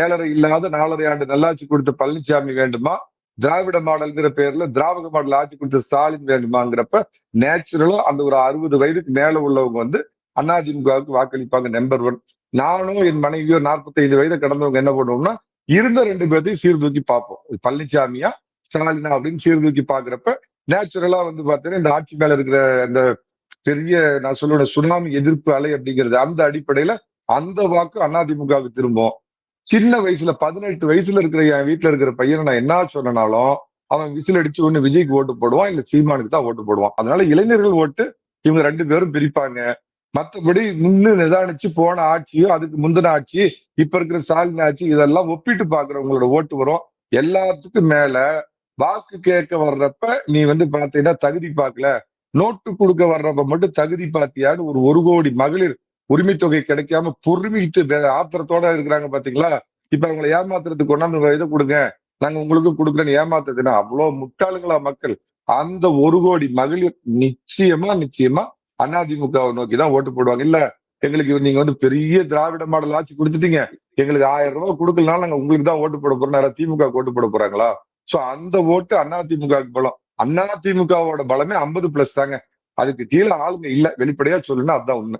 ஏழரை இல்லாத 4.5 ஆண்டு நல்லாட்சி கொடுத்த பழனிசாமி வேண்டுமா, திராவிட மாடல்ங்கிற பேர்ல திராவிட மாடல் ஆட்சி கொடுத்த ஸ்டாலின் வேண்டுமாங்கிறப்ப நேச்சுரலா அந்த ஒரு 60 வயதுக்கு மேல உள்ளவங்க வந்து அதிமுகவுக்கு வாக்களிப்பாங்க. Number one. நானும் என் மனைவியோ 45 வயதை கடந்தவங்க என்ன பண்ணுவோம்னா இருந்த 2 பேர்த்தையும் சீர்தூக்கி பார்ப்போம். பழனிசாமியா ஸ்டாலினா அப்படின்னு சீர்தூக்கி பாக்குறப்ப நேச்சுரலா வந்து பாத்தீங்கன்னா இந்த ஆட்சி மேல இருக்கிற அந்த பெரிய நான் சொல்லுவேன் சுனாமி எதிர்ப்பு அலை அப்படிங்கிறது அந்த அடிப்படையில அந்த வாக்கு அதிமுகவுக்கு திரும்பும். சின்ன வயசுல 18 வயசுல இருக்கிற என் வீட்டுல இருக்கிற பையனை நான் என்ன சொன்னாலும் அவன் விசில் அடிச்சு ஒண்ணு விஜய்க்கு ஓட்டு போடுவான், இல்ல சீமானுக்கு தான் ஓட்டு போடுவான். அதனால இளைஞர்கள் ஓட்டு இவங்க 2 பேரும் பிரிப்பாங்க. மற்றபடி நின்று நிதானிச்சு போன ஆட்சியும் அதுக்கு முந்தின ஆட்சி இப்ப இருக்கிற ஸ்டாலின் ஆட்சி இதெல்லாம் ஒப்பிட்டு பாக்குறவங்களோட ஓட்டு வரும். எல்லாத்துக்கும் மேல வாக்கு கேட்க வர்றப்ப நீ வந்து பாத்தீங்கன்னா தகுதி பார்க்கல, நோட்டு கொடுக்க வர்றப்ப மட்டும் தகுதி பாத்தியான்னு ஒரு கோடி மகளிர் உரிமை தொகை கிடைக்காம பொறுமிட்டு ஆத்திரத்தோட இருக்கிறாங்க பாத்தீங்களா. இப்ப அவங்களை ஏமாத்துறதுக்கு கொண்டாந்து இதை கொடுங்க, நாங்க உங்களுக்கு கொடுக்குறேன்னு ஏமாத்துறதுன்னா அவ்வளவு முட்டாளுங்களா மக்கள். அந்த 1 கோடி மகளிர் நிச்சயமா அதிமுகவை நோக்கிதான் ஓட்டு போடுவாங்க. இல்ல எங்களுக்கு நீங்க வந்து பெரிய திராவிட மாடல் ஆட்சி கொடுத்துட்டீங்க, எங்களுக்கு 1000 ரூபாய் கொடுக்கலனாலும் நாங்க உங்களுக்கு தான் ஓட்டு போட போறோம், திமுக ஓட்டு போட போறாங்களா? சோ அந்த ஓட்டு அதிமுகவுக்கு பலம். அதிமுகவோட பலமே 50+ தாங்க. அதுக்கு கீழே ஆளுங்க இல்ல. வெளிப்படையா சொல்லணும்னா அதுதான் உண்மை.